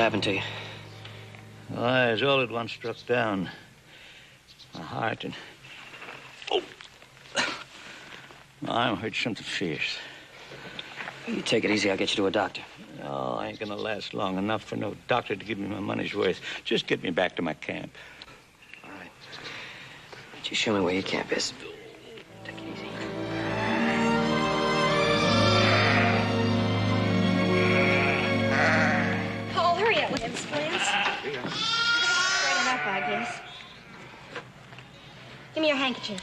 happened to you? Well, it's all at once struck down. My heart and... Oh! My arm hurt something fierce. You take it easy. I'll get you to a doctor. Oh, I ain't gonna last long enough for no doctor to give me my money's worth. Just get me back to my camp. All right. Just show me where your camp is. Take it easy. Paul, hurry up with them splints. Straight enough, I guess. Give me your handkerchief.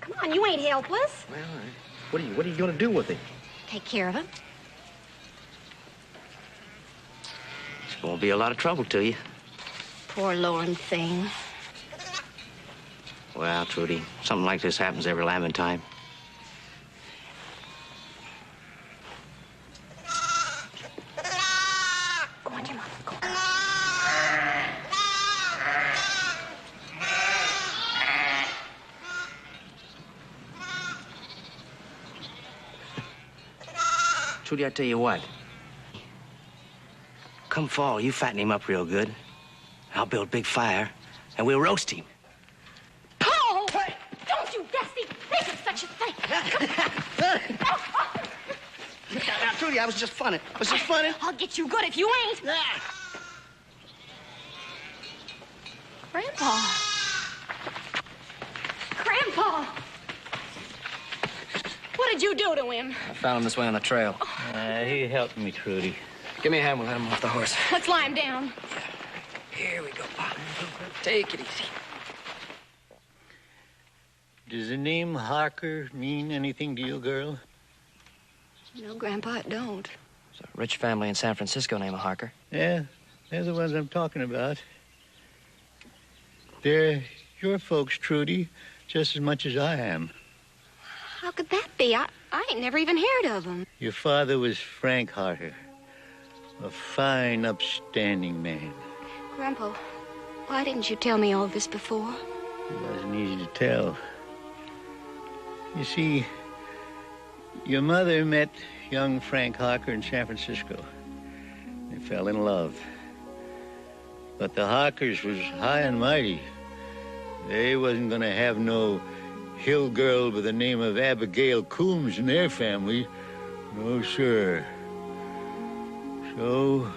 Come on, you ain't helpless. Well, what are you going to do with it? Take care of him. It's going to be a lot of trouble to you. Poor lorn thing. Well, Trudy, something like this happens every lambing time. Go on, your mother. Go on. Trudy, I tell you what. Come fall, you fatten him up real good. I'll build a big fire, and we'll roast him. Paul! Hey. Don't you dare think of such a thing! Now, Trudy, I was just funning. I was just funning. I'll get you good if you ain't. Grandpa. Grandpa! What did you do to him? I found him this way on the trail. He helped me, Trudy. Give me a hand, we'll let him off the horse. Let's lie him down. Here we go, Pop. Take it easy. Does the name Harker mean anything to you, girl? No, Grandpa, it don't. It's a rich family in San Francisco named Harker. Yeah, they're the ones I'm talking about. They're your folks, Trudy, just as much as I am. How could that be? I ain't never even heard of him. Your father was Frank Harker, a fine, upstanding man. Grandpa, why didn't you tell me all this before? It wasn't easy to tell. You see, your mother met young Frank Harker in San Francisco. They fell in love. But the Harkers was high and mighty. They wasn't going to have no hill girl by the name of Abigail Coombs in their family. No, sir. So,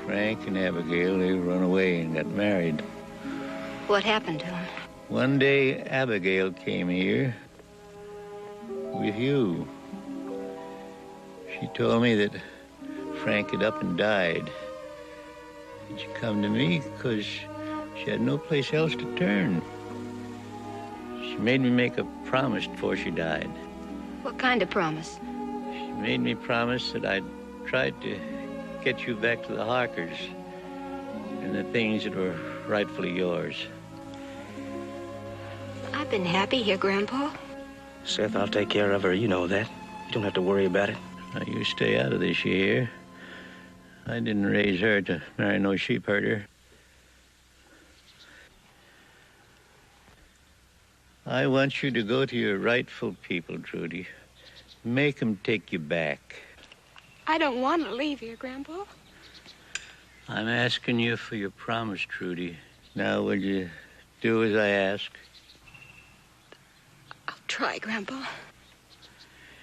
Frank and Abigail, they run away and got married. What happened to him? One day, Abigail came here with you. She told me that Frank had up and died. And she come to me because she had no place else to turn. She made me make a promise before she died. What kind of promise? She made me promise that I'd try to get you back to the Harkers and the things that were rightfully yours. I've been happy here, Grandpa. Seth, I'll take care of her. You know that. You don't have to worry about it. Now, you stay out of this, you hear? I didn't raise her to marry no sheep herder. I want you to go to your rightful people, Trudy. Make them take you back. I don't want to leave here, Grandpa. I'm asking you for your promise, Trudy. Now, will you do as I ask? I'll try, Grandpa.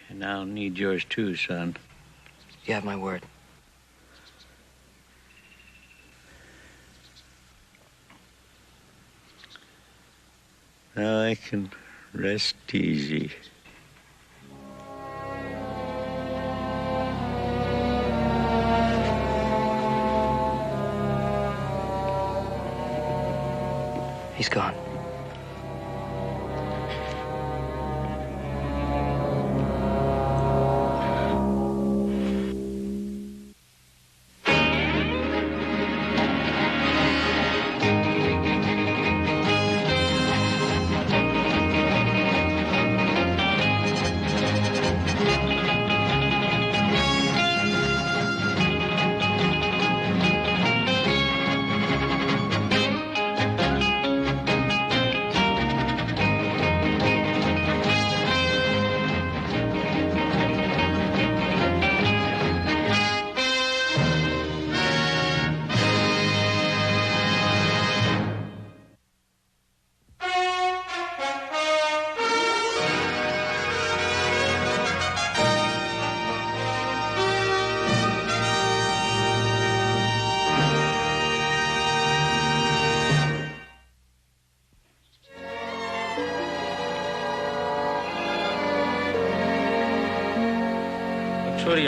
And I'll need yours too, son. You have my word. Now I can rest easy. He's gone.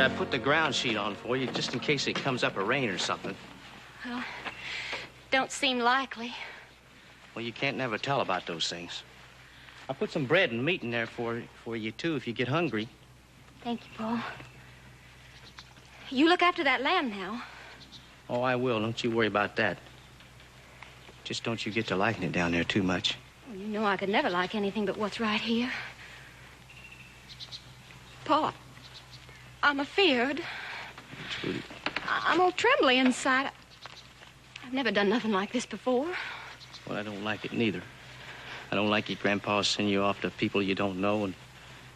I put the ground sheet on for you, just in case it comes up a rain or something. Well, don't seem likely. Well, you can't never tell about those things. I put some bread and meat in there for you, too, if you get hungry. Thank you, Paul. You look after that lamb now. Oh, I will. Don't you worry about that. Just don't you get to liking it down there too much. You know I could never like anything but what's right here. Paul, I'm afeard. Trudy. I'm all trembly inside. I've never done nothing like this before. Well, I don't like it neither. I don't like your grandpa sending you off to people you don't know and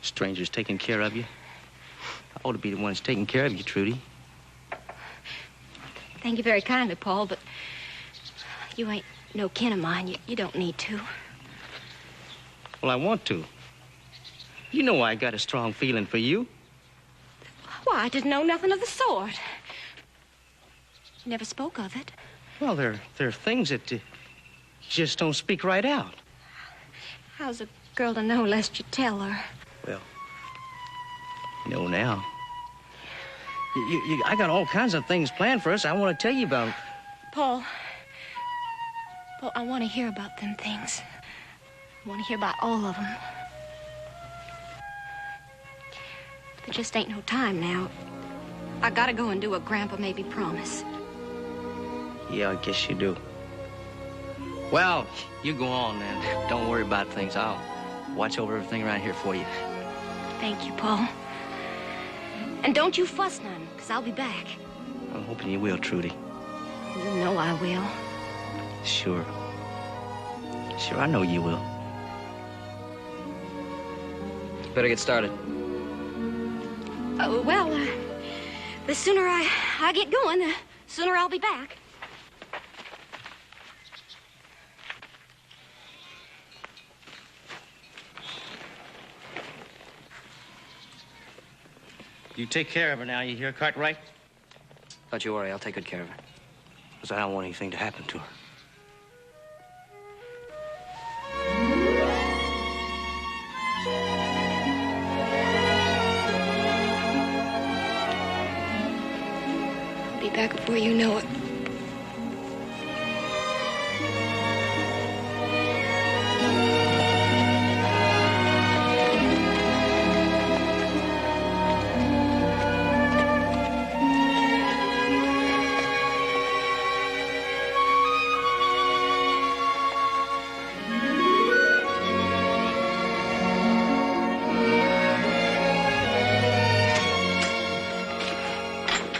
strangers taking care of you. I ought to be the ones taking care of you, Trudy. Thank you very kindly, Paul, but you ain't no kin of mine. You don't need to. Well, I want to. You know I got a strong feeling for you. Why, I didn't know nothing of the sort. You never spoke of it. Well, there are things that just don't speak right out. How's a girl to know lest you tell her? Well, you know now. I got all kinds of things planned for us I want to tell you about. Paul, I want to hear about them things. I want to hear about all of them. There just ain't no time now. I gotta go and do what Grandpa made me promise. Yeah, I guess you do. Well, you go on then. Don't worry about things. I'll watch over everything around here for you. Thank you, Paul. And don't you fuss none, because I'll be back. I'm hoping you will, Trudy. You know I will. Sure. Sure, I know you will. Better get started. The sooner I get going, the sooner I'll be back. You take care of her now, you hear, Cartwright? Don't you worry, I'll take good care of her. Because I don't want anything to happen to her. I'll be back before you know it.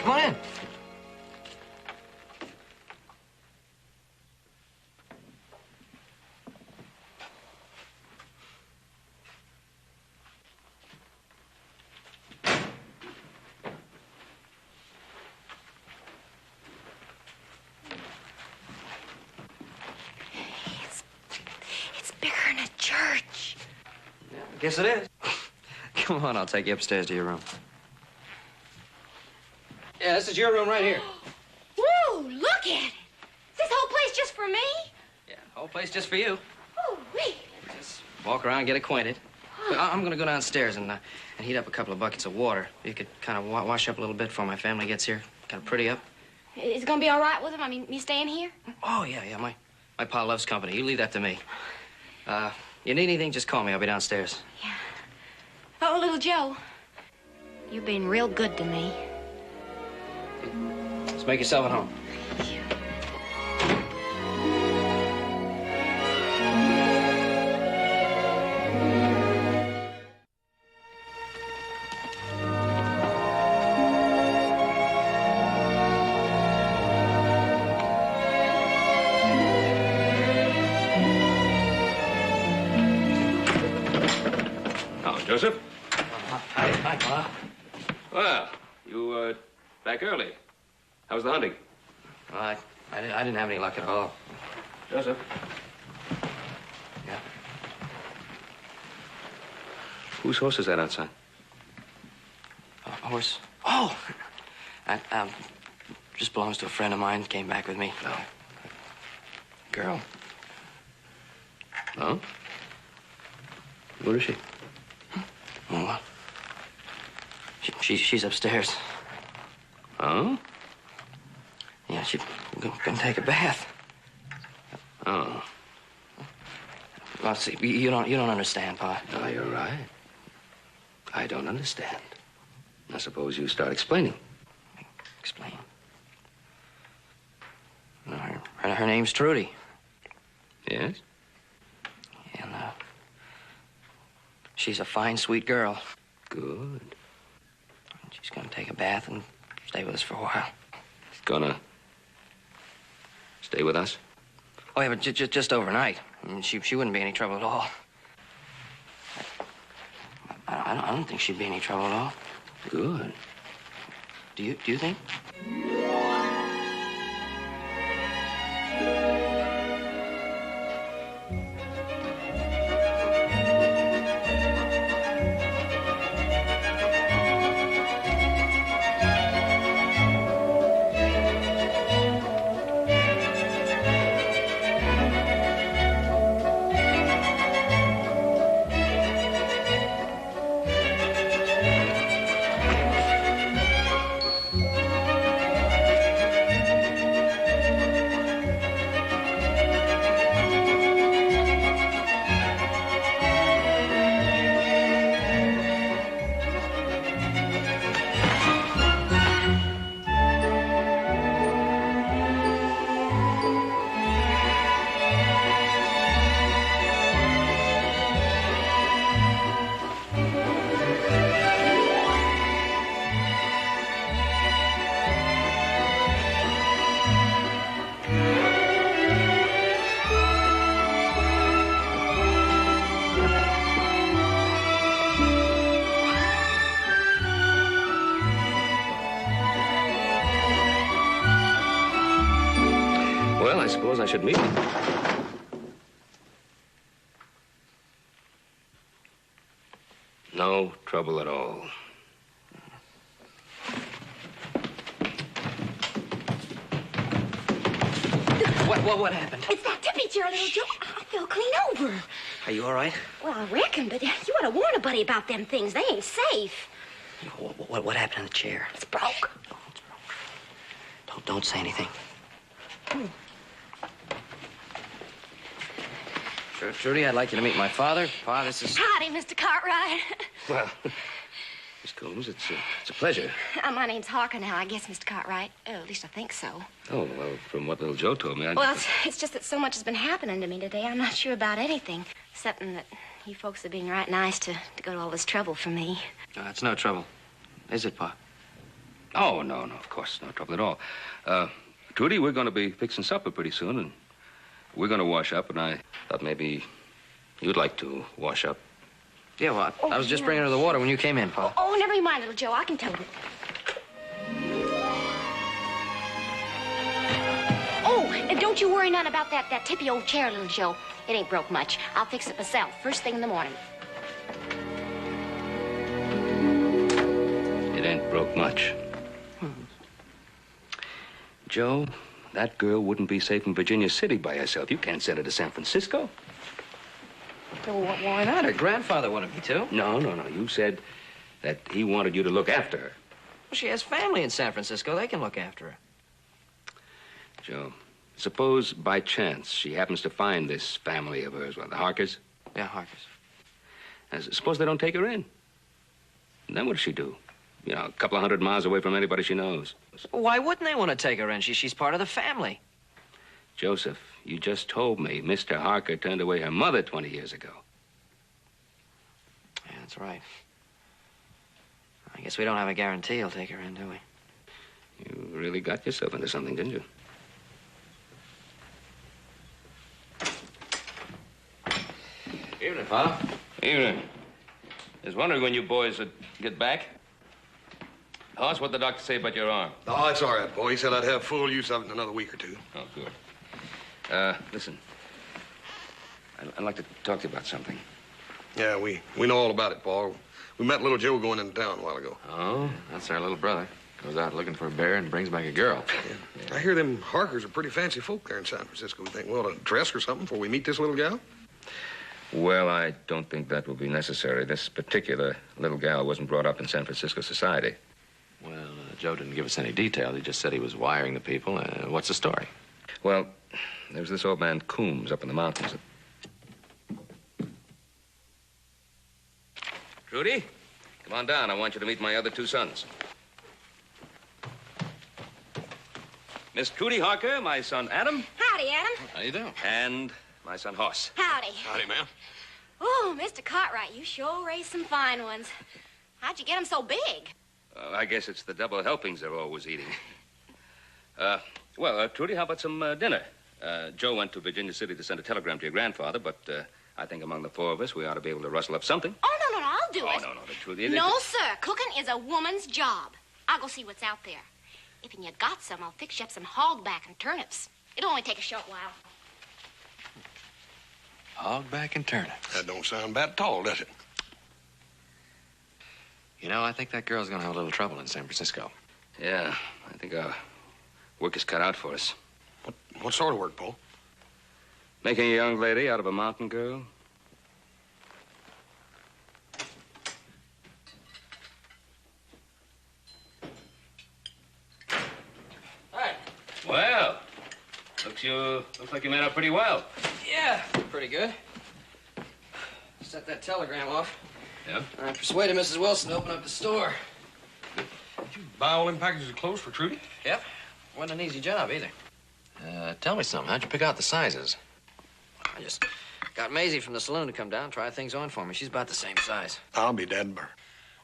Come on in. It's bigger than a church. Yeah, I guess it is. Come on, I'll take you upstairs to your room. Yeah, this is your room right here. Whoa, look at it. Is this whole place just for me? Yeah, whole place just for you. Oh, wait. Just walk around, get acquainted. I'm gonna go downstairs and heat up a couple of buckets of water. You could kind of wash up a little bit before my family gets here. Kind of pretty up. Is it gonna be all right with him? I mean, me staying here? Oh, yeah. My pa loves company. You leave that to me. You need anything, just call me. I'll be downstairs. Yeah. Oh, little Joe. You've been real good to me. Just make yourself at home. Joseph? Hi, Pa. Well, you, back early. How was the hunting? I didn't have any luck at all. Joseph? Yeah? Whose horse is that outside? A horse? Oh! That, just belongs to a friend of mine. Came back with me. Oh. Girl. Oh? Where is she? Oh, well. She's upstairs. Oh? Yeah, she's gonna take a bath. Oh. Well, see, you don't understand, Pa. No, you're right. I don't understand. I suppose you start explaining. Explain. No, her name's Trudy. Yes? And, she's a fine, sweet girl. Good. She's gonna take a bath and stay with us for a while. Gonna stay with us? Oh, yeah, but just overnight. I mean, she wouldn't be any trouble at all. I don't think she'd be any trouble at all. Good. Do you think? Well, I suppose I should meet him. No trouble at all. What happened? It's that tippy chair, little Joe. I fell clean over. Are you all right? Well, I reckon, but you ought to warn a buddy about them things. They ain't safe. What happened in the chair? It's broke. Oh, it's broke. Don't say anything. Trudy, I'd like you to meet my father. Pa, this is... Howdy, Mr. Cartwright. Well, Miss Combs, it's a pleasure. My name's Harker now, I guess, Mr. Cartwright. Oh, at least I think so. Oh, well, from what little Joe told me, I... Well, it's just that so much has been happening to me today. I'm not sure about anything, excepting that you folks are being right nice to go to all this trouble for me. No, it's no trouble. Is it, Pa? Oh, no, of course, no trouble at all. Trudy, we're going to be fixing supper pretty soon, and we're going to wash up, and I thought maybe you'd like to wash up. Yeah, well, I was just bringing her the water when you came in, Pa. Oh, never mind, little Joe. I can tote it. Oh, and don't you worry none about that tippy old chair, little Joe. It ain't broke much. I'll fix it myself first thing in the morning. It ain't broke much. Joe, that girl wouldn't be safe in Virginia City by herself. You can't send her to San Francisco. Well, why not? Her grandfather wanted me to. No. You said that he wanted you to look after her. Well, she has family in San Francisco. They can look after her. Joe, suppose by chance she happens to find this family of hers, the Harkers? Yeah, Harkers. And suppose they don't take her in. And then what does she do? You know, a couple of 100 miles away from anybody she knows. Why wouldn't they want to take her in? She's part of the family. Joseph, you just told me Mr. Harker turned away her mother 20 years ago. Yeah, that's right. I guess we don't have a guarantee he'll take her in, do we? You really got yourself into something, didn't you? Evening, Pa. Evening. I was wondering when you boys would get back. Hoss, what'd the doctor say about your arm? Oh, it's all right, boy. He said I'd have full use of it in another week or two. Oh, good. Listen. I'd like to talk to you about something. Yeah, we know all about it, Paul. We met little Joe going into town a while ago. Oh, that's our little brother. Goes out looking for a bear and brings back a girl. I hear them Harkers are pretty fancy folk there in San Francisco. We think we ought to dress or something before we meet this little gal. Well, I don't think that will be necessary. This particular little gal wasn't brought up in San Francisco society. Well, Joe didn't give us any detail. He just said he was wiring the people. What's the story? Well, there was this old man Coombs up in the mountains. Trudy, come on down. I want you to meet my other two sons. Miss Trudy Harker, my son Adam, Howdy, Adam. How you doing? and my son Hoss. Howdy. Howdy, ma'am. Oh, Mr. Cartwright, you sure raised some fine ones. How'd you get them so big? I guess it's the double helpings they're always eating. Trudy, how about some dinner? Joe went to Virginia City to send a telegram to your grandfather, but I think among the four of us, we ought to be able to rustle up something. Oh, no, I'll do it. No, Trudy. No, sir. Cooking is a woman's job. I'll go see what's out there. If you got some, I'll fix you up some hogback and turnips. It'll only take a short while. Hogback and turnips. That don't sound bad at all, does it? You know, I think that girl's gonna have a little trouble in San Francisco. Yeah, I think our work is cut out for us. What sort of work, Paul? Making a young lady out of a mountain girl? Hi. Well, looks like you made out pretty well. Yeah, pretty good. Sent that telegram off. Yeah? I persuaded Mrs. Wilson to open up the store. Did you buy all them packages of clothes for Trudy? Yep. Wasn't an easy job either. Tell me something. How'd you pick out the sizes? I just got Maisie from the saloon to come down, try things on for me. She's about the same size. I'll be dead, Burr.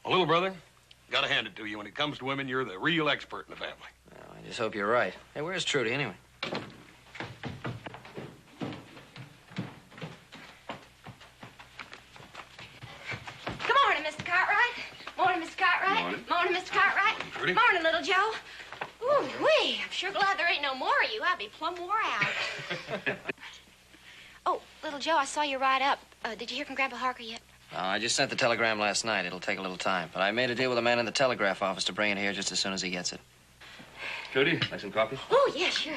Well, little brother, gotta hand it to you. When it comes to women, you're the real expert in the family. Well, I just hope you're right. Hey, where's Trudy anyway? Good morning, Mr. Cartwright. Morning, Mr. Cartwright. Morning. Mr. Cartwright. Morning, Trudy. Morning, little Joe. Ooh, wee. I'm sure glad there ain't no more of you. I'd be plumb wore out. Oh, little Joe, I saw you ride up. Did you hear from Grandpa Harker yet? I just sent the telegram last night. It'll take a little time. But I made a deal with a man in the telegraph office to bring it here just as soon as he gets it. Trudy, like some coffee? Oh, yeah, sure.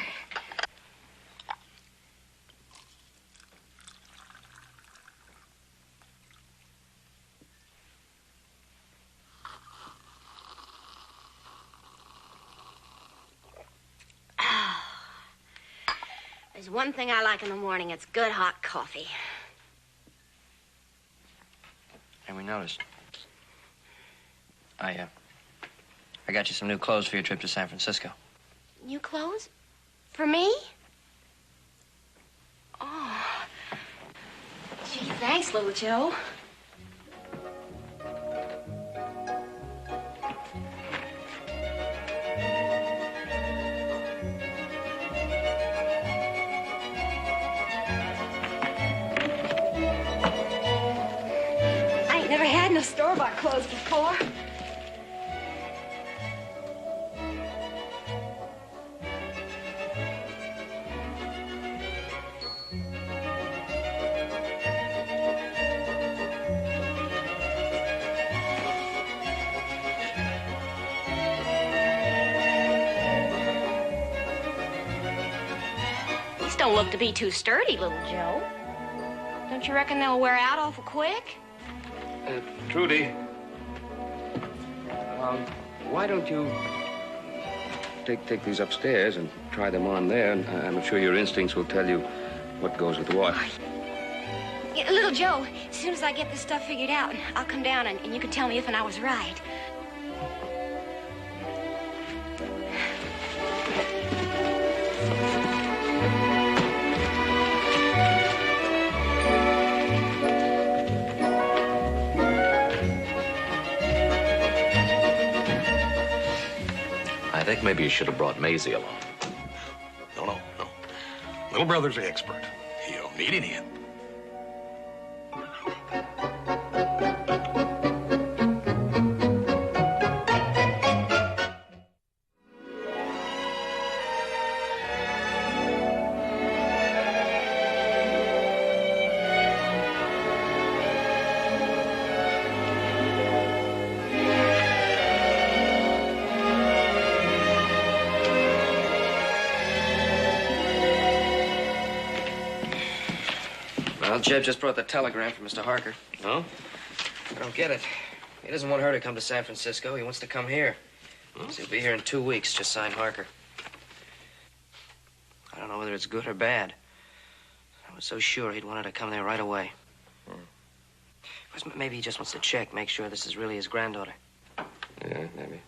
There's one thing I like in the morning. It's good hot coffee. And we noticed. I got you some new clothes for your trip to San Francisco. New clothes? For me? Oh. Gee, thanks, little Joe. I ain't never had no store-bought clothes before. These don't look to be too sturdy, little Joe. Don't you reckon they'll wear out awful quick? Trudy, why don't you take these upstairs and try them on there, and I'm sure your instincts will tell you what goes with what. Yeah, little Joe, as soon as I get this stuff figured out, I'll come down and you can tell me if and I was right. I think maybe you should have brought Maisie along. No. Little brother's the expert. He don't need any help. Jeb just brought the telegram from Mr. Harker. Oh? I don't get it. He doesn't want her to come to San Francisco. He wants to come here. He'll be here in 2 weeks. Just sign Harker. I don't know whether it's good or bad. I was so sure he'd want her to come there right away. Of course, maybe he just wants to check, make sure this is really his granddaughter. Yeah, maybe.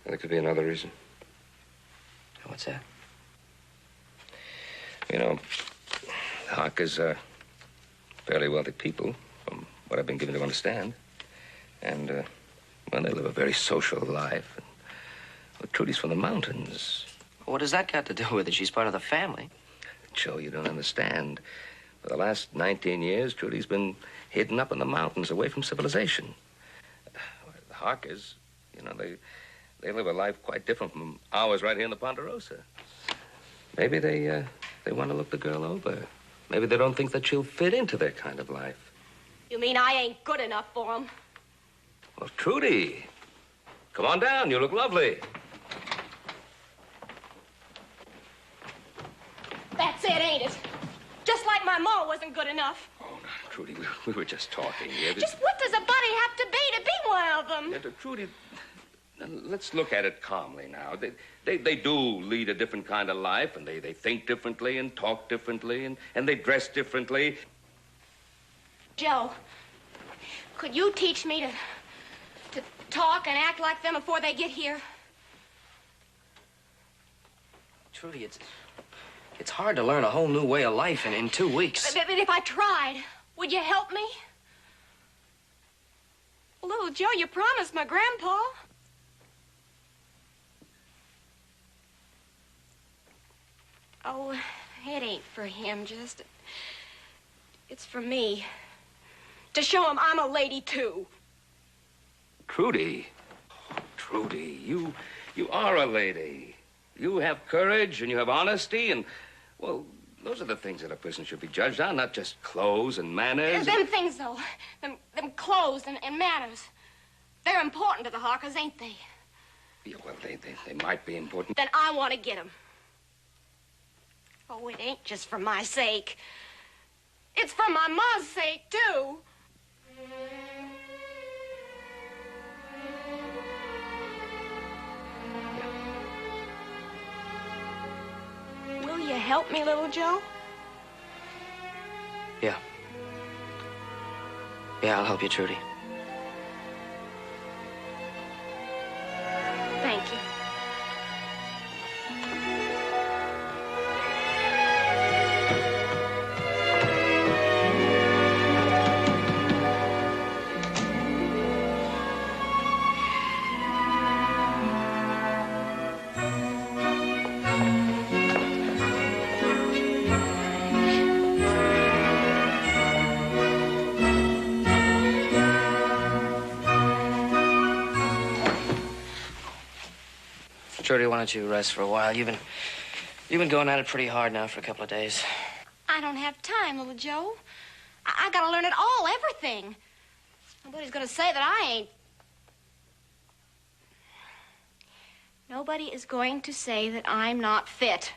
There could be another reason. What's that? You know, Harkers are fairly wealthy people, from what I've been given to understand. And, well, they live a very social life. And, well, Trudy's from the mountains. What does that got to do with it? She's part of the family. Joe, you don't understand. For the last 19 years, Trudy's been hidden up in the mountains, away from civilization. The Harkers, you know, they live a life quite different from ours right here in the Ponderosa. Maybe they want to look the girl over. Maybe they don't think that she'll fit into their kind of life. You mean I ain't good enough for him? Well, Trudy, come on down. You look lovely. That's it, ain't it? Just like my ma wasn't good enough. Oh, no, Trudy, we were just talking here. Just what does a buddy have to be one of them? Yeah, Trudy, let's look at it calmly now. They do lead a different kind of life, and they think differently and talk differently, and they dress differently. Joe, could you teach me to talk and act like them before they get here? Trudy, it's hard to learn a whole new way of life in 2 weeks. But if I tried, would you help me? Well, little Joe, you promised my grandpa. Oh, it ain't for him, just. It's for me. To show him I'm a lady, too. Trudy, Trudy, you are a lady. You have courage and you have honesty and, well, those are the things that a person should be judged on, not just clothes and manners. Them things, though, them clothes and manners, they're important to the Harkers, ain't they? Yeah, well, they might be important. Then I want to get them. Oh, it ain't just for my sake. It's for my ma's sake, too. Will you help me, little Joe? Yeah. Yeah, I'll help you, Trudy. Thank you. Trudy, why don't you rest for a while? You've been going at it pretty hard now for a couple of days. I don't have time, little Joe. I gotta learn it all, everything. Nobody's gonna say that I ain't. Nobody is going to say that I'm not fit.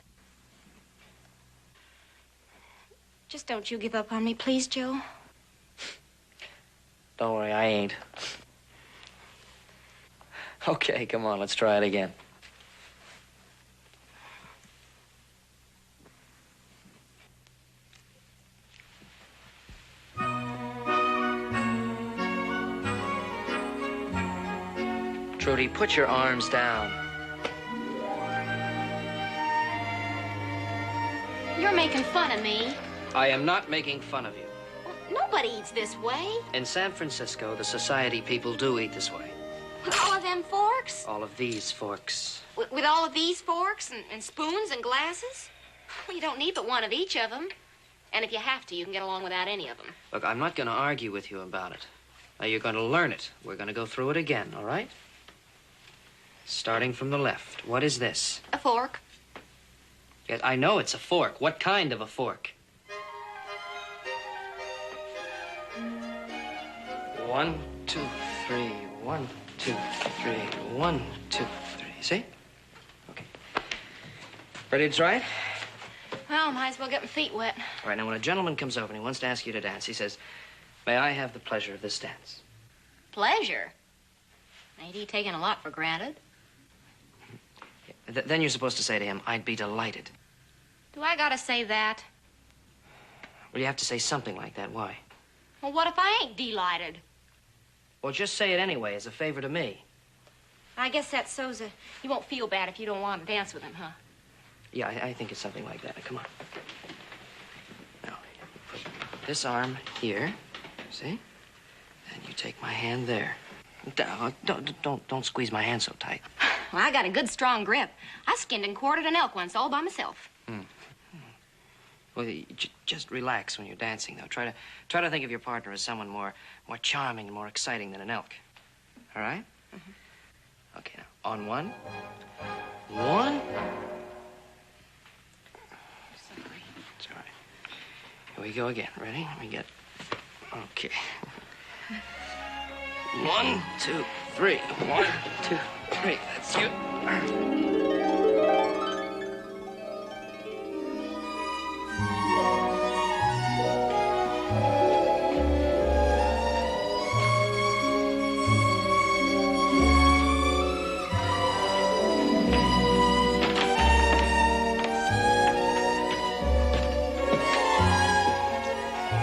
Just don't you give up on me, please, Joe. Don't worry, I ain't. Okay, come on, let's try it again. Trudy, put your arms down. You're making fun of me. I am not making fun of you. Well, nobody eats this way. In San Francisco, the society people do eat this way. With all of them forks? All of these forks. With all of these forks and spoons and glasses? Well, you don't need but one of each of them. And if you have to, you can get along without any of them. Look, I'm not going to argue with you about it. Now, you're going to learn it. We're going to go through it again, all right? Starting from the left. What is this? A fork. Yes, I know it's a fork. What kind of a fork? 1, 2, 3. 1, 2, 3. 1, 2, 3. See? Okay. Ready to try it? Well, might as well get my feet wet. All right, now, when a gentleman comes over and he wants to ask you to dance, he says, "May I have the pleasure of this dance?" Pleasure? Ain't he taking a lot for granted? Then you're supposed to say to him, "I'd be delighted." Do I gotta say that? Well, you have to say something like that. Why? Well, what if I ain't delighted? Well, just say it anyway as a favor to me. I guess that's so's you won't feel bad if you don't want to dance with him, huh? Yeah, I think it's something like that. Now, come on. Now, put this arm here, see? And you take my hand there. Don't squeeze my hand so tight. Well, I got a good, strong grip. I skinned and quartered an elk once all by myself. Well, just relax when you're dancing, though. Try to think of your partner as someone more charming and more exciting than an elk. All right? Mm-hmm. Okay, now, on one. One. Sorry. It's all right. Here we go again. Ready? Let me get... Okay. 1, 2, 3. 1, 2, 3. That's you.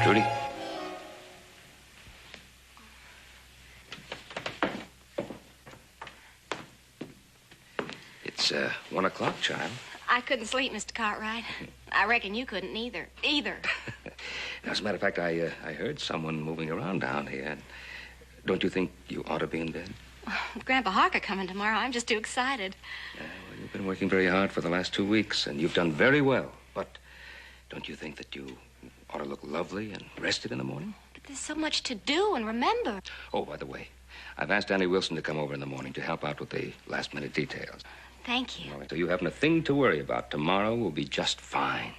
Trudy? It's 1 o'clock, child. I couldn't sleep, Mr. Cartwright. I reckon you couldn't either. As a matter of fact, I heard someone moving around down here. Don't you think you ought to be in bed? With Grandpa Harker coming tomorrow, I'm just too excited. Well, you've been working very hard for the last 2 weeks, and you've done very well. But don't you think that you ought to look lovely and rested in the morning? But there's so much to do and remember. Oh, by the way, I've asked Annie Wilson to come over in the morning to help out with the last-minute details. Thank you. All right, so you haven't a thing to worry about. Tomorrow will be just fine.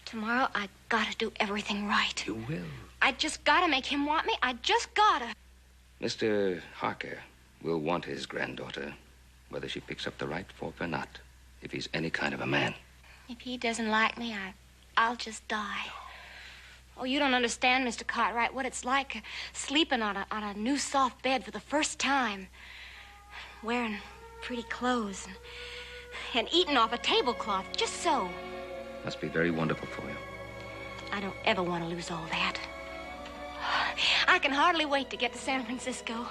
Tomorrow, I gotta do everything right. You will. I just gotta make him want me. I just gotta. Mr. Harker will want his granddaughter, whether she picks up the right fork or not, if he's any kind of a man. If he doesn't like me, I'll just die. Oh, you don't understand, Mr. Cartwright, what it's like sleeping on a new soft bed for the first time. Wearing pretty clothes and eating off a tablecloth, just so. Must be very wonderful for you. I don't ever want to lose all that. I can hardly wait to get to San Francisco.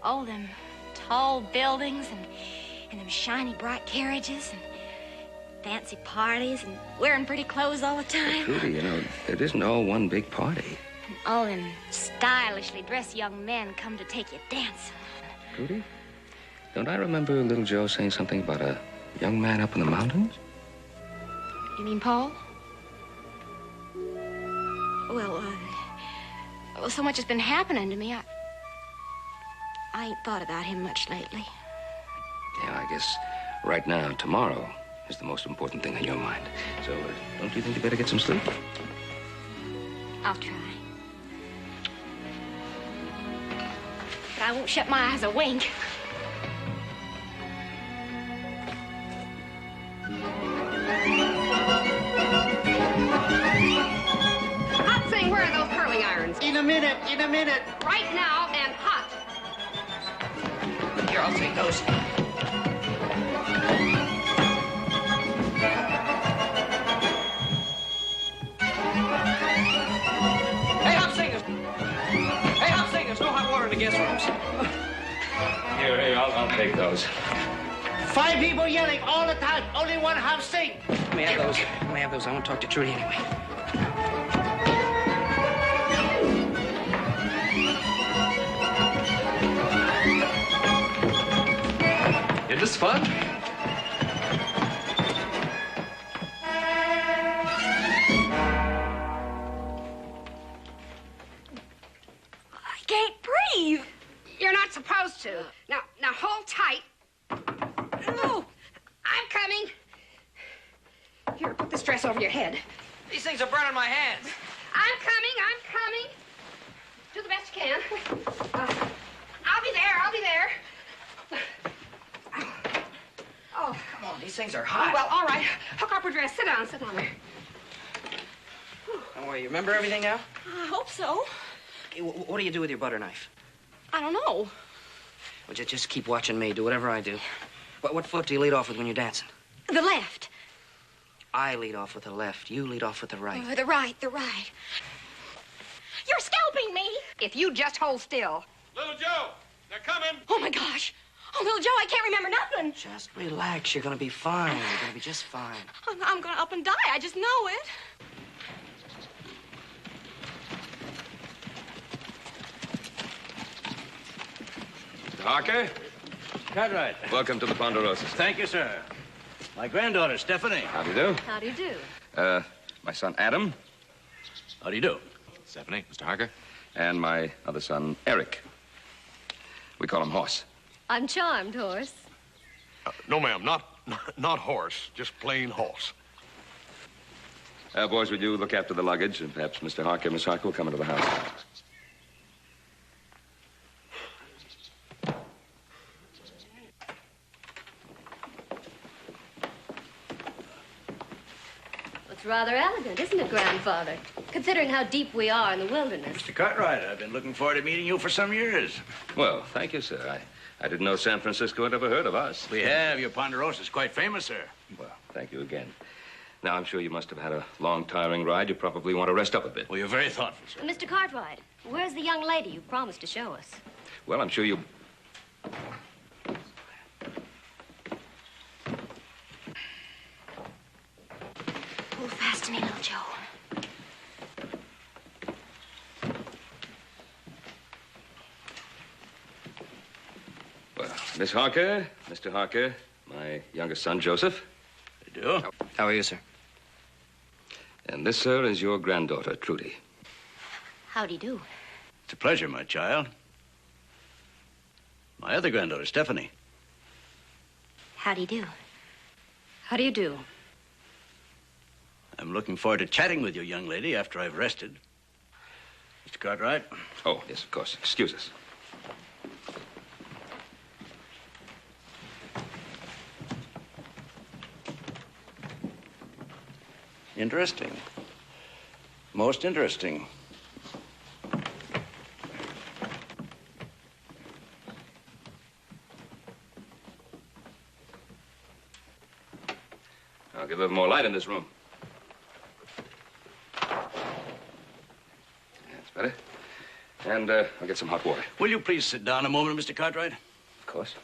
All them tall buildings and them shiny, bright carriages and fancy parties and wearing pretty clothes all the time. Trudy, you know, it isn't all one big party. And all them stylishly dressed young men come to take you dancing. Trudy, don't I remember little Joe saying something about a young man up in the mountains? You mean Paul? Well, so much has been happening to me. I ain't thought about him much lately. Yeah, I guess right now, tomorrow, is the most important thing on your mind. So, don't you think you better get some sleep? I'll try. But I won't shut my eyes a wink. Hot Sing, where are those curling irons? In a minute, in a minute. Right now and hot. Here, I'll take those. Hey, hop singers, no hot water in the guest rooms. Here, I'll take those. 5 people yelling all the time. Only one half sing. Let me have those. Let me have those. I want to talk to Trudy anyway. Is this fun? I can't breathe. You're not supposed to. Now hold tight. Oh, I'm coming. Here, put this dress over your head. These things are burning my hands. I'm coming. Do the best you can. I'll be there. Oh, come Oh, these things are hot. Oh, well, all right. Hook up her dress. Sit down there. Don't worry, you remember everything now? I hope so. Okay, what do you do with your butter knife? I don't know. Well, just keep watching me. Do whatever I do. What foot do you lead off with when you're dancing? The left. I lead off with the left. You lead off with the right. The right. You're scalping me. If you just hold still. Little Joe, they're coming. Oh, my gosh. Oh, little Joe, I can't remember nothing. Just relax. You're gonna be fine. You're gonna be just fine. I'm gonna up and die. I just know it. Mr. Harker, Cartwright. welcome to the Ponderosas. Thank you, sir. My granddaughter, Stephanie. How do you do? How do you do? My son, Adam, How do you do? Stephanie, Mr. Harker. and my other son, Eric. We call him Horse. I'm charmed, Horse. No, ma'am, not horse, just plain horse. Boys, would you look after the luggage, and perhaps Mr. Harker and Miss Harker will come into the house. It's rather elegant, isn't it, Grandfather? Considering how deep we are in the wilderness. Mr. Cartwright, I've been looking forward to meeting you for some years. Well, thank you, sir. I didn't know San Francisco had ever heard of us. We have. Your Ponderosa's quite famous, sir. Well, thank you again. Now, I'm sure you must have had a long, tiring ride. You probably want to rest up a bit. Well, you're very thoughtful, sir. Mr. Cartwright, where's the young lady you promised to show us? Well, I'm sure you... Hold fast to me, little Joe. Well, Miss Harker, Mr. Harker, my youngest son, Joseph. You do? How are you, sir? And this, sir, is your granddaughter, Trudy. How'd he do? It's a pleasure, my child. My other granddaughter, Stephanie. How'd he do? How do you do? I'm looking forward to chatting with you, young lady, after I've rested. Mr. Cartwright? Oh, yes, of course. Excuse us. Interesting. Most interesting. I'll get a little more light in this room. That's better. And I'll get some hot water. Will you please sit down a moment, Mr. Cartwright? Of course.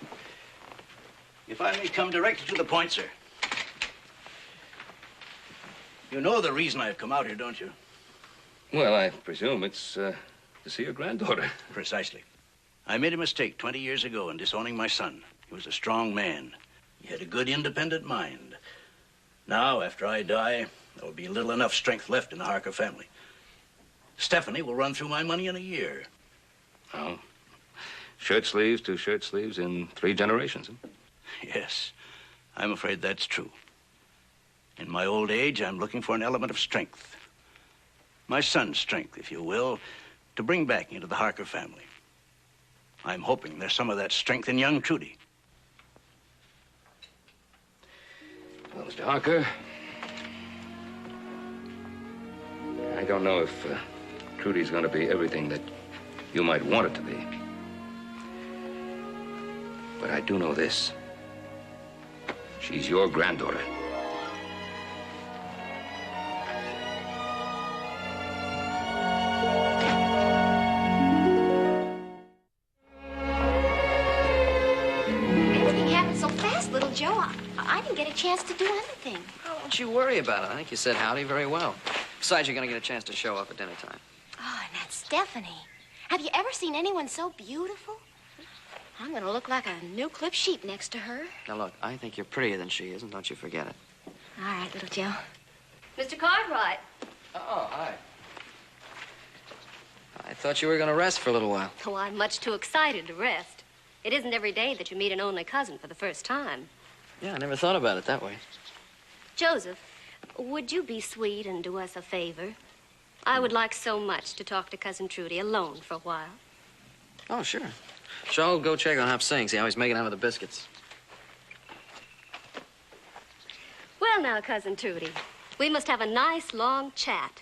If I may come directly to the point, sir. You know the reason I've come out here, don't you? Well, I presume it's to see your granddaughter. Precisely. I made a mistake 20 years ago in disowning my son. He was a strong man. He had a good, independent mind. Now, after I die, there will be little enough strength left in the Harker family. Stephanie will run through my money in a year. Oh. Shirt sleeves to shirt sleeves in 3 generations. Huh? Yes, I'm afraid that's true. In my old age, I'm looking for an element of strength. My son's strength, if you will, to bring back into the Harker family. I'm hoping there's some of that strength in young Trudy. Well, Mr. Harker, I don't know if Trudy's going to be everything that you might want it to be. But I do know this. She's your granddaughter. Everything happened so fast, little Joe. I didn't get a chance to do anything. Oh, don't you worry about it. I think you said howdy very well. Besides, you're going to get a chance to show up at dinner time. Oh, and that's Stephanie. Have you ever seen anyone so beautiful? I'm going to look like a new clipped sheep next to her. Now, look, I think you're prettier than she is, and don't you forget it. All right, little Joe. Mr. Cartwright. Oh, hi. I thought you were going to rest for a little while. Oh, I'm much too excited to rest. It isn't every day that you meet an only cousin for the first time. Yeah, I never thought about it that way. Joseph, would you be sweet and do us a favor? I would like so much to talk to Cousin Trudy alone for a while. Oh, sure. So I'll go check on Hop Sing, see how he's making out with the biscuits. Well, now, Cousin Trudy, we must have a nice, long chat.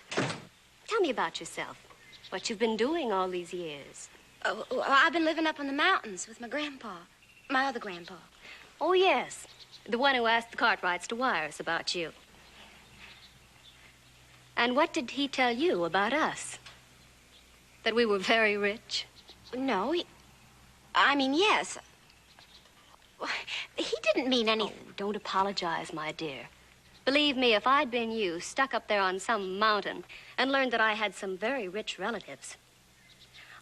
Tell me about yourself. What you've been doing all these years. Oh, I've been living up in the mountains with my grandpa. My other grandpa. Oh, yes. The one who asked the Cartwrights to wire us about you. And what did he tell you about us? That we were very rich? No, yes. He didn't mean anything. Oh, don't apologize, my dear. Believe me, if I'd been you, stuck up there on some mountain, and learned that I had some very rich relatives,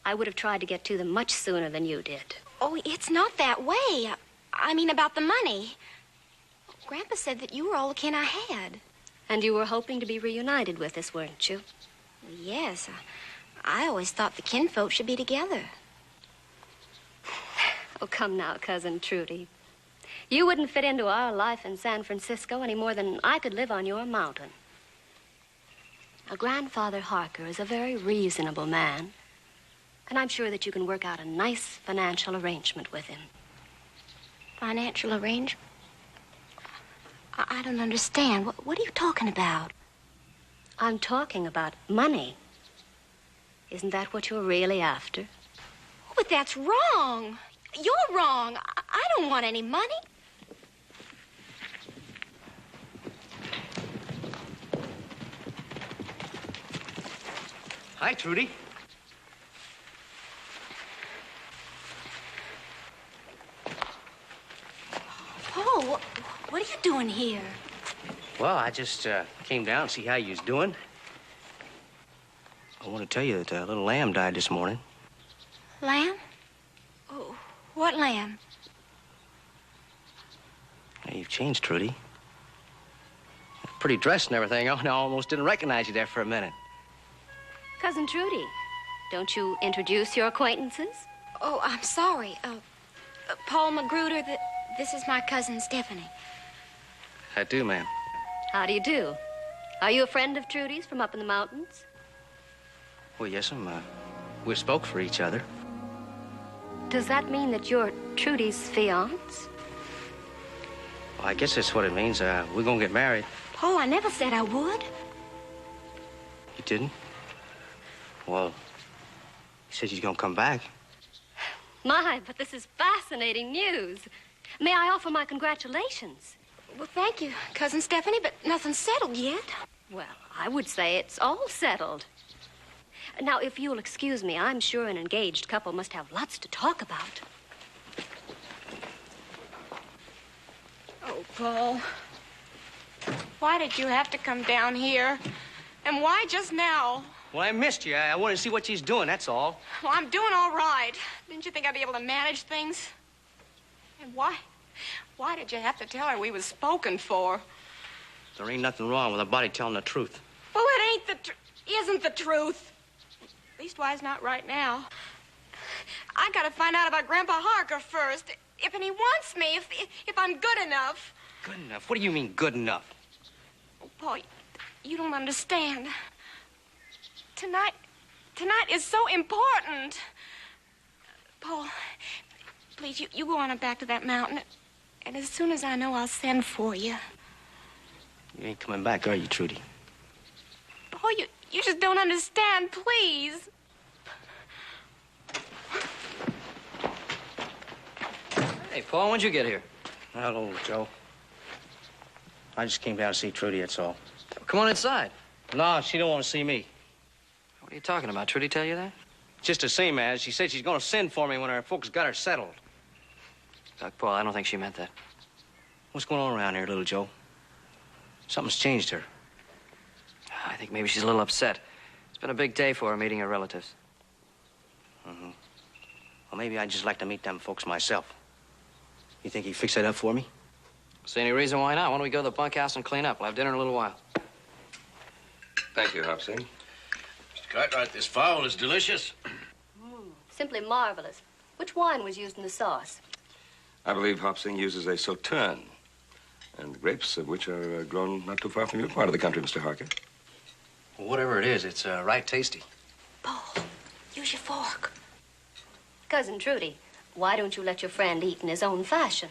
I would have tried to get to them much sooner than you did. Oh, it's not that way. I mean about the money. Grandpa said that you were all the kin I had. And you were hoping to be reunited with us, weren't you? Yes. I always thought the kinfolk should be together. Oh, come now, Cousin Trudy. You wouldn't fit into our life in San Francisco any more than I could live on your mountain. Now, Grandfather Harker is a very reasonable man, and I'm sure that you can work out a nice financial arrangement with him. Financial arrangement? I don't understand. What are you talking about? I'm talking about money. Isn't that what you're really after? Oh, but that's wrong. You're wrong. I don't want any money. Hi, Trudy. Paul, what are you doing here? Well, I just came down to see how you was doing. I want to tell you that little lamb died this morning. Lamb? Oh, what lamb? Hey, you've changed, Trudy. Pretty dressed and everything. I almost didn't recognize you there for a minute. Cousin Trudy, don't you introduce your acquaintances? Oh, I'm sorry. Paul Magruder, this is my cousin Stephanie. I do, ma'am. How do you do? Are you a friend of Trudy's from up in the mountains? Well, yes, we spoke for each other. Does that mean that you're Trudy's fiance? Well, I guess that's what it means. We're gonna get married. Paul, I never said I would. You didn't? Well, you said you're gonna come back. My, but this is fascinating news. May I offer my congratulations? Well, thank you, Cousin Stephanie, but nothing's settled yet. Well, I would say it's all settled. Now, if you'll excuse me, I'm sure an engaged couple must have lots to talk about. Oh, Paul. Why did you have to come down here? And why just now? Well, I missed you. I wanted to see what she's doing, that's all. Well, I'm doing all right. Didn't you think I'd be able to manage things? And why did you have to tell her we was spoken for? There ain't nothing wrong with a body telling the truth. Well, it ain't isn't the truth. Leastwise, not right now. I gotta find out about Grandpa Harker first. If he wants me, if I'm good enough. Good enough? What do you mean, good enough? Oh, Paul, you don't understand. Tonight is so important. Paul, please, you go on back to that mountain. And as soon as I know, I'll send for you. You ain't coming back, are you, Trudy? Paul, you just don't understand, please. Hey, Paul, when'd you get here? Hello, Joe. I just came down to see Trudy, that's all. Come on inside. No, she don't want to see me. What are you talking about? Trudy tell you that? Just the same as. She said she's going to send for me when her folks got her settled. Doc, Paul, I don't think she meant that. What's going on around here, little Joe? Something's changed her. I think maybe she's a little upset. It's been a big day for her meeting her relatives. Mm-hmm. Well, maybe I'd just like to meet them folks myself. You think you'd fix that up for me? See any reason why not? Why don't we go to the bunkhouse and clean up? We'll have dinner in a little while. Thank you, Hobson. Mr. Cartwright, this fowl is delicious. Simply marvelous. Which wine was used in the sauce? I believe Hobson uses a sauterne, and grapes of which are grown not too far from your part of the country, Mr. Harker. Well, whatever it is, it's right tasty. Paul, use your fork. Cousin Trudy, why don't you let your friend eat in his own fashion?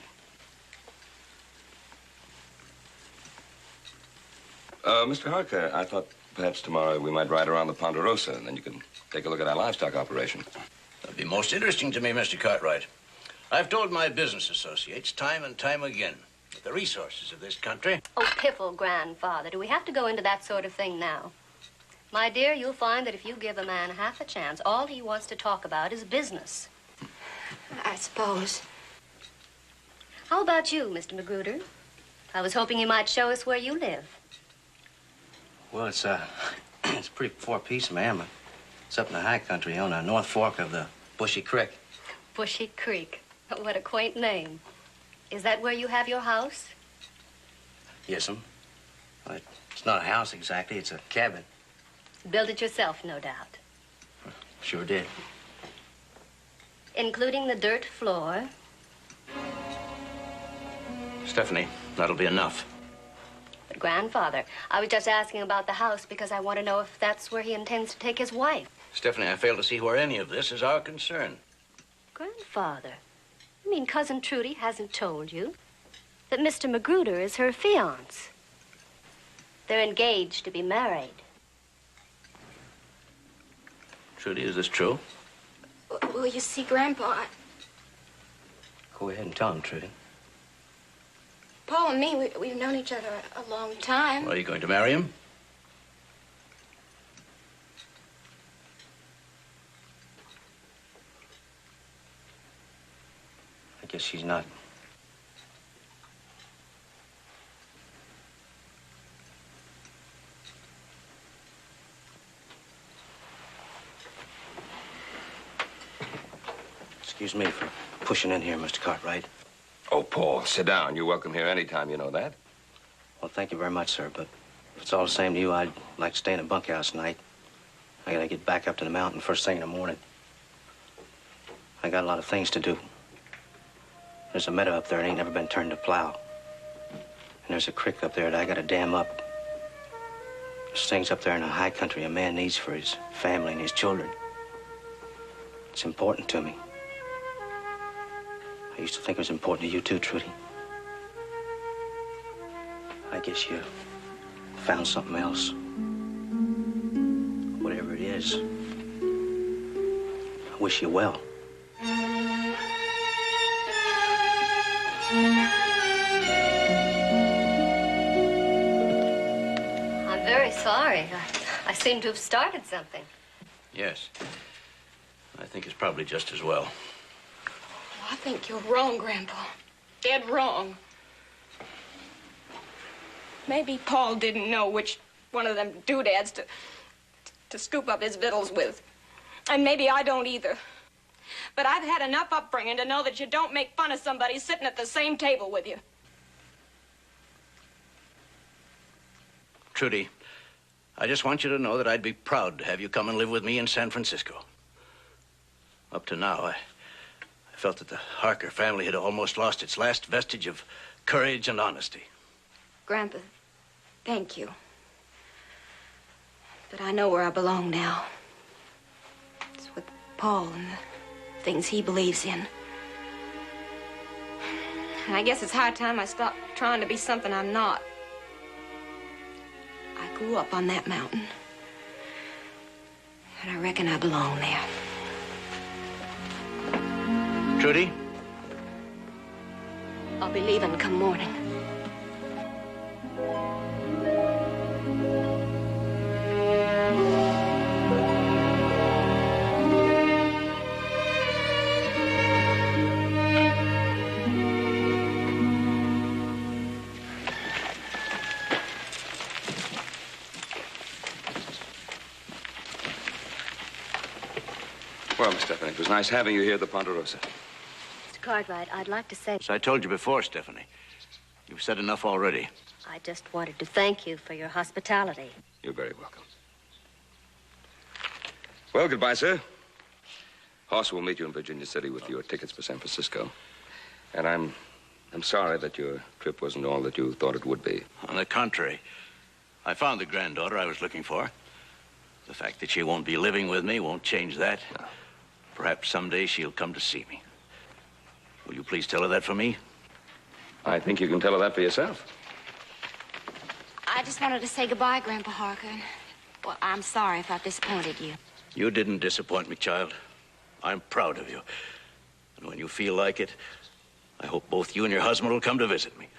Mr. Harker, I thought perhaps tomorrow we might ride around the Ponderosa, and then you can take a look at our livestock operation. That'd be most interesting to me, Mr. Cartwright. I've told my business associates time and time again that the resources of this country... Oh, piffle, grandfather. Do we have to go into that sort of thing now? My dear, you'll find that if you give a man half a chance, all he wants to talk about is business. I suppose. How about you, Mr. Magruder? I was hoping you might show us where you live. Well, it's a pretty poor piece, ma'am. It's up in the high country on the North Fork of the Bushy Creek. Bushy Creek. What a quaint name. Is that where you have your house? Yes'm. Well, it's not a house exactly. It's a cabin. Built it yourself, no doubt. Sure did. Including the dirt floor. Stephanie, that'll be enough. But grandfather, I was just asking about the house because I want to know if that's where he intends to take his wife. Stephanie, I fail to see where any of this is our concern. Grandfather, you mean Cousin Trudy hasn't told you that Mr. Magruder is her fiance? They're engaged to be married. Trudy, is this true? Well, you see, Grandpa, Go ahead and tell him, Trudy. Paul and me, we've known each other a long time. Well, are you going to marry him? I guess she's not. Excuse me for pushing in here, Mr. Cartwright. Oh, Paul, sit down. You're welcome here anytime, you know that. Well, thank you very much, sir, but if it's all the same to you, I'd like to stay in a bunkhouse tonight. I gotta get back up to the mountain first thing in the morning. I got a lot of things to do. There's a meadow up there that ain't never been turned to plow. And there's a creek up there that I gotta dam up. There's things up there in the high country a man needs for his family and his children. It's important to me. I used to think it was important to you too, Trudy. I guess you found something else. Whatever it is, I wish you well. I'm very sorry. I seem to have started something. Yes. I think it's probably just as well. I think you're wrong, Grandpa. Dead wrong. Maybe Paul didn't know which one of them doodads to scoop up his victuals with. And maybe I don't either. But I've had enough upbringing to know that you don't make fun of somebody sitting at the same table with you. Trudy, I just want you to know that I'd be proud to have you come and live with me in San Francisco. Up to now, I felt that the Harker family had almost lost its last vestige of courage and honesty. Grandpa, thank you. But I know where I belong now. It's with Paul and the things he believes in. And I guess it's high time I stopped trying to be something I'm not. I grew up on that mountain. And I reckon I belong there. Trudy? I'll be leaving come morning. Well, Miss Stephanie, it was nice having you here at the Ponderosa. Mr. Cartwright, I'd like to say... As I told you before, Stephanie, you've said enough already. I just wanted to thank you for your hospitality. You're very welcome. Well, goodbye, sir. Hoss will meet you in Virginia City with your tickets for San Francisco. And I'm sorry that your trip wasn't all that you thought it would be. On the contrary, I found the granddaughter I was looking for. The fact that she won't be living with me won't change that. No. Perhaps someday she'll come to see me. Will you please tell her that for me? I think you can tell her that for yourself. I just wanted to say goodbye, Grandpa Harker. Well, I'm sorry if I've disappointed you. You didn't disappoint me, child. I'm proud of you. And when you feel like it, I hope both you and your husband will come to visit me.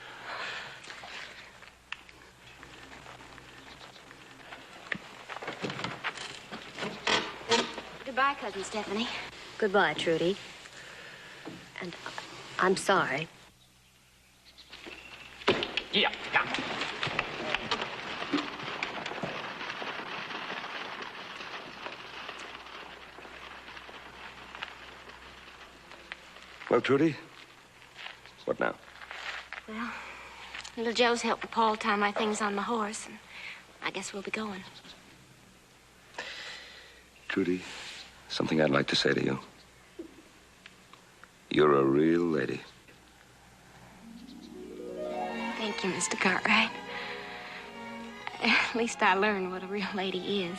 Goodbye, Cousin Stephanie. Goodbye, Trudy. And I'm sorry. Yeah. Well, Trudy, what now? Well, little Joe's helping Paul tie my things on my horse, and I guess we'll be going. Trudy, something I'd like to say to you. You're a real lady. Thank you, Mr. Cartwright. At least I learned what a real lady is.